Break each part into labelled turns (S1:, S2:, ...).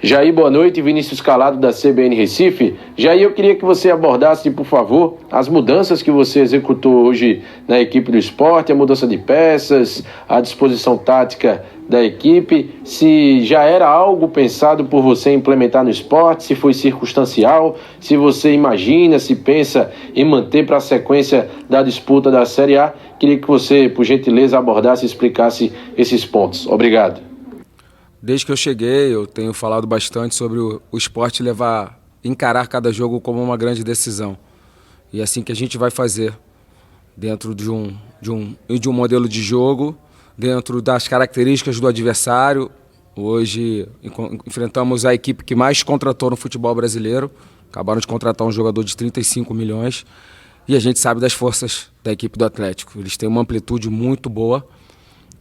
S1: Jair, boa noite. Vinícius Calado, da CBN Recife. Jair, eu queria que você abordasse, por favor, as mudanças que você executou hoje na equipe do Sport, a mudança de peças, a disposição tática da equipe, se já era algo pensado por você implementar no Sport, se foi circunstancial, se você imagina, se pensa em manter para a sequência da disputa da Série A. Queria que você, por gentileza, abordasse e explicasse esses pontos. Obrigado.
S2: Desde que eu cheguei, eu tenho falado bastante sobre o Sport encarar cada jogo como uma grande decisão. E é assim que a gente vai fazer, dentro de um modelo de jogo, dentro das características do adversário. Hoje enfrentamos a equipe que mais contratou no futebol brasileiro. Acabaram de contratar um jogador de 35 milhões. E a gente sabe das forças da equipe do Atlético. Eles têm uma amplitude muito boa,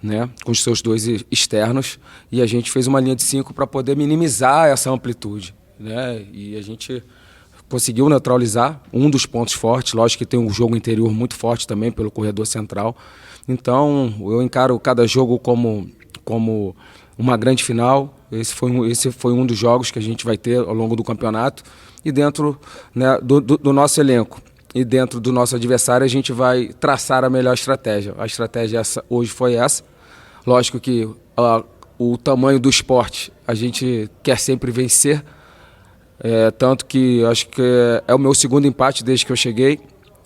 S2: né, com os seus dois externos, e a gente fez uma linha de 5 para poder minimizar essa amplitude, né, e a gente conseguiu neutralizar um dos pontos fortes. Lógico que tem um jogo interior muito forte também pelo corredor central. Então eu encaro cada jogo como uma grande final. Esse foi um dos jogos que a gente vai ter ao longo do campeonato, e dentro, né, do nosso elenco e dentro do nosso adversário a gente vai traçar a melhor estratégia. A estratégia hoje foi essa. Lógico que o tamanho do esporte, a gente quer sempre vencer, tanto que acho que é o meu segundo empate desde que eu cheguei.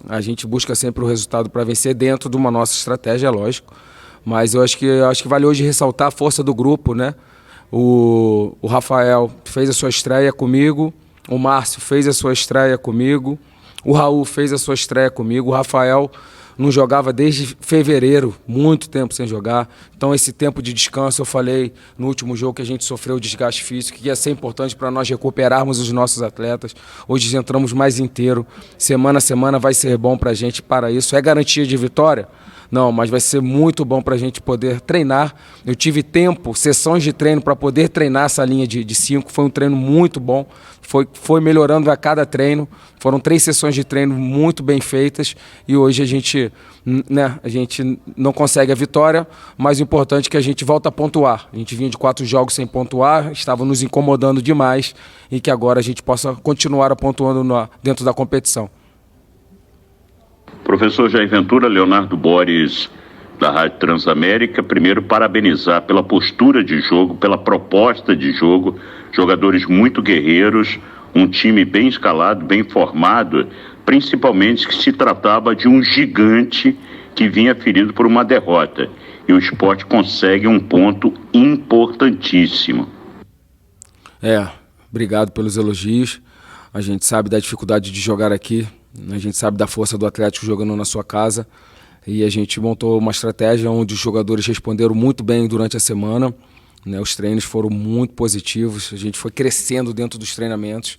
S2: A gente busca sempre o resultado para vencer dentro de uma nossa estratégia, lógico. Mas eu acho que vale hoje ressaltar a força do grupo, né? O Rafael fez a sua estreia comigo, o Márcio fez a sua estreia comigo, o Raul fez a sua estreia comigo, o Rafael não jogava desde fevereiro, muito tempo sem jogar. Então esse tempo de descanso, eu falei no último jogo que a gente sofreu desgaste físico, que ia ser importante para nós recuperarmos os nossos atletas. Hoje entramos mais inteiro, semana a semana vai ser bom para a gente para isso. É garantia de vitória? Não, mas vai ser muito bom para a gente poder treinar. Eu tive tempo, sessões de treino para poder treinar essa linha de 5. Foi um treino muito bom, foi melhorando a cada treino. Foram 3 sessões de treino muito bem feitas, e hoje a gente não consegue a vitória, mas o importante é que a gente volta a pontuar. A gente vinha de 4 jogos sem pontuar, estava nos incomodando demais, e que agora a gente possa continuar pontuando dentro da competição.
S3: Professor Jair Ventura, Leonardo Boris, da Rádio Transamérica. Primeiro, parabenizar pela postura de jogo, pela proposta de jogo, jogadores muito guerreiros, um time bem escalado, bem formado, principalmente que se tratava de um gigante que vinha ferido por uma derrota. E o Sport consegue um ponto importantíssimo.
S2: Obrigado pelos elogios. A gente sabe da dificuldade de jogar aqui. A gente sabe da força do Atlético jogando na sua casa, e a gente montou uma estratégia onde os jogadores responderam muito bem durante a semana, né? Os treinos foram muito positivos, a gente foi crescendo dentro dos treinamentos,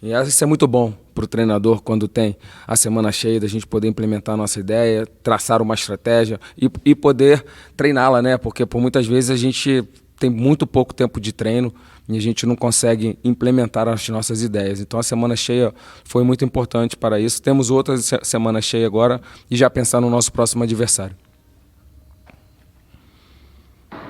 S2: e isso é muito bom para o treinador quando tem a semana cheia, da gente poder implementar a nossa ideia, traçar uma estratégia e poder treiná-la, né? Porque por muitas vezes a gente tem muito pouco tempo de treino e a gente não consegue implementar as nossas ideias. Então a semana cheia foi muito importante para isso. Temos outra semana cheia agora e já pensar no nosso próximo adversário.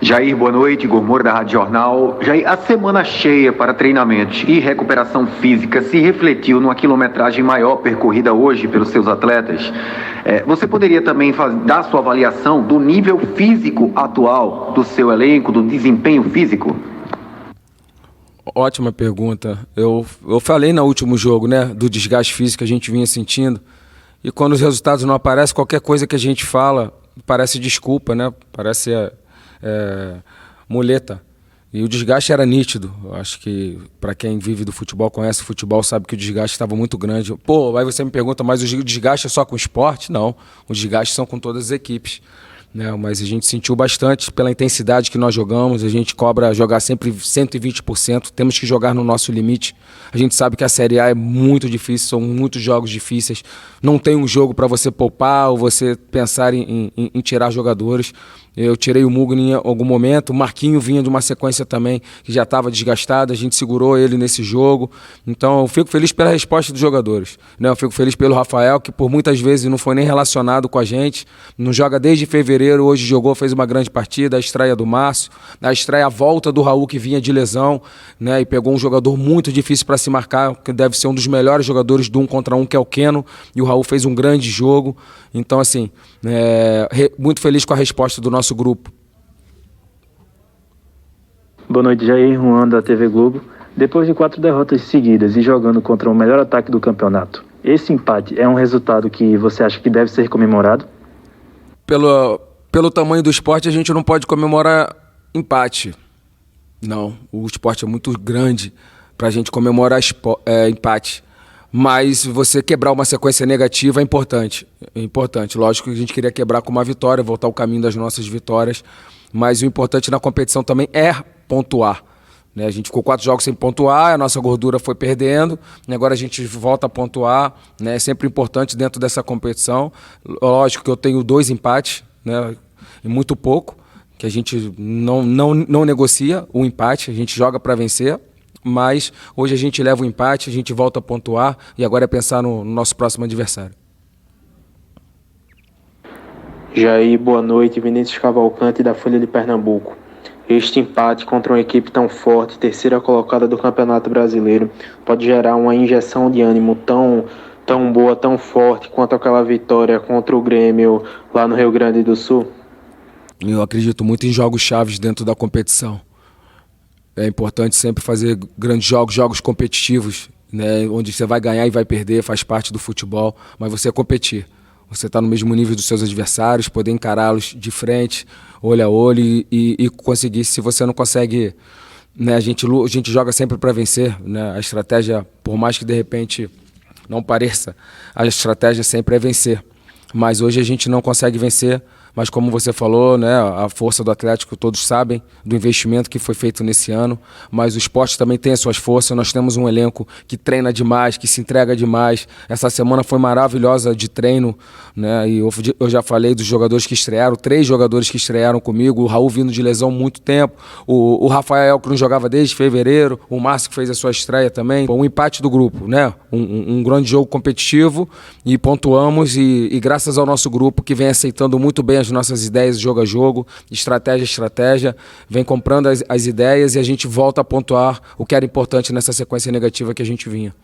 S4: Jair, boa noite. Igor Moura, da Rádio Jornal. Jair, a semana cheia para treinamentos e recuperação física se refletiu numa quilometragem maior percorrida hoje pelos seus atletas. Você poderia também dar sua avaliação do nível físico atual do seu elenco, do desempenho físico?
S2: Ótima pergunta. Eu falei no último jogo, né, do desgaste físico que a gente vinha sentindo, e quando os resultados não aparecem, qualquer coisa que a gente fala parece desculpa, né? Parece muleta. E o desgaste era nítido. Eu acho que para quem vive do futebol, conhece o futebol, sabe que o desgaste estava muito grande. Aí você me pergunta, mas o desgaste é só com o esporte? Não, os desgastes são com todas as equipes, né? Mas a gente sentiu bastante pela intensidade que nós jogamos. A gente cobra jogar sempre 120%, temos que jogar no nosso limite. A gente sabe que a Série A é muito difícil, são muitos jogos difíceis. Não tem um jogo para você poupar ou você pensar em tirar jogadores. Eu tirei o Mugni em algum momento, o Marquinho vinha de uma sequência também que já estava desgastada, a gente segurou ele nesse jogo. Então eu fico feliz pela resposta dos jogadores, né? Eu fico feliz pelo Rafael, que por muitas vezes não foi nem relacionado com a gente, não joga desde fevereiro, hoje jogou, fez uma grande partida, a estreia do Márcio, a volta do Raul, que vinha de lesão, né? E pegou um jogador muito difícil para se marcar, que deve ser um dos melhores jogadores do 1 contra 1, que é o Keno, e o Raul fez um grande jogo. Então, assim, muito feliz com a resposta do nosso grupo.
S5: Boa noite, Jair Juan, da TV Globo. Depois de 4 derrotas seguidas e jogando contra o melhor ataque do campeonato, esse empate é um resultado que você acha que deve ser comemorado?
S2: Pelo tamanho do esporte, a gente não pode comemorar empate. Não, o esporte é muito grande para a gente comemorar empate. Mas você quebrar uma sequência negativa é importante. É importante. Lógico que a gente queria quebrar com uma vitória, voltar ao caminho das nossas vitórias. Mas o importante na competição também é pontuar, né? A gente ficou 4 jogos sem pontuar, a nossa gordura foi perdendo, e agora a gente volta a pontuar, né? É sempre importante dentro dessa competição. Lógico que eu tenho 2 empates, né? E muito pouco, que a gente não negocia o empate, a gente joga para vencer. Mas hoje a gente leva o empate, a gente volta a pontuar e agora é pensar no nosso próximo adversário.
S6: Jair, boa noite. Vinícius Cavalcante, da Folha de Pernambuco. Este empate contra uma equipe tão forte, terceira colocada do Campeonato Brasileiro, pode gerar uma injeção de ânimo tão boa, tão forte quanto aquela vitória contra o Grêmio lá no Rio Grande do Sul?
S2: Eu acredito muito em jogos chaves dentro da competição. É importante sempre fazer grandes jogos competitivos, né, onde você vai ganhar e vai perder, faz parte do futebol, mas você competir. Você está no mesmo nível dos seus adversários, poder encará-los de frente, olho a olho e conseguir. Se você não consegue, né, a gente joga sempre para vencer, né? A estratégia, por mais que de repente não pareça, a estratégia sempre é vencer. Mas hoje a gente não consegue vencer. Mas como você falou, né, a força do Atlético, todos sabem do investimento que foi feito nesse ano, mas o esporte também tem as suas forças. Nós temos um elenco que treina demais, que se entrega demais. Essa semana foi maravilhosa de treino, né, e eu já falei dos jogadores que estrearam, 3 jogadores que estrearam comigo, o Raul vindo de lesão há muito tempo, o Rafael, que não jogava desde fevereiro, o Márcio, que fez a sua estreia também. Um empate do grupo, né, um grande jogo competitivo, e pontuamos, e graças ao nosso grupo, que vem aceitando muito bem as nossas ideias jogo a jogo, estratégia, vem comprando as ideias, e a gente volta a pontuar o que era importante nessa sequência negativa que a gente vinha.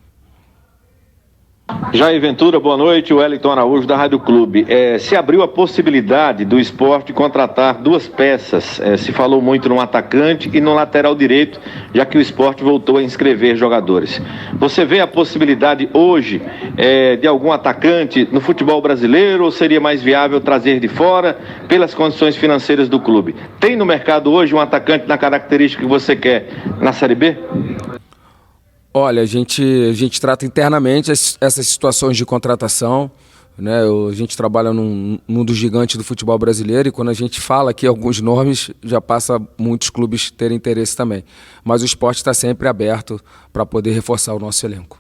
S7: Jair Ventura, boa noite. O Wellington Araújo, da Rádio Clube. Se abriu a possibilidade do esporte contratar 2 peças. Se falou muito no atacante e no lateral direito, já que o esporte voltou a inscrever jogadores. Você vê a possibilidade hoje de algum atacante no futebol brasileiro, ou seria mais viável trazer de fora pelas condições financeiras do clube? Tem no mercado hoje um atacante na característica que você quer na Série B?
S2: Olha, a gente trata internamente essas situações de contratação, né? A gente trabalha num dos gigantes do futebol brasileiro, e quando a gente fala aqui alguns nomes, já passa muitos clubes terem interesse também. Mas o esporte está sempre aberto para poder reforçar o nosso elenco.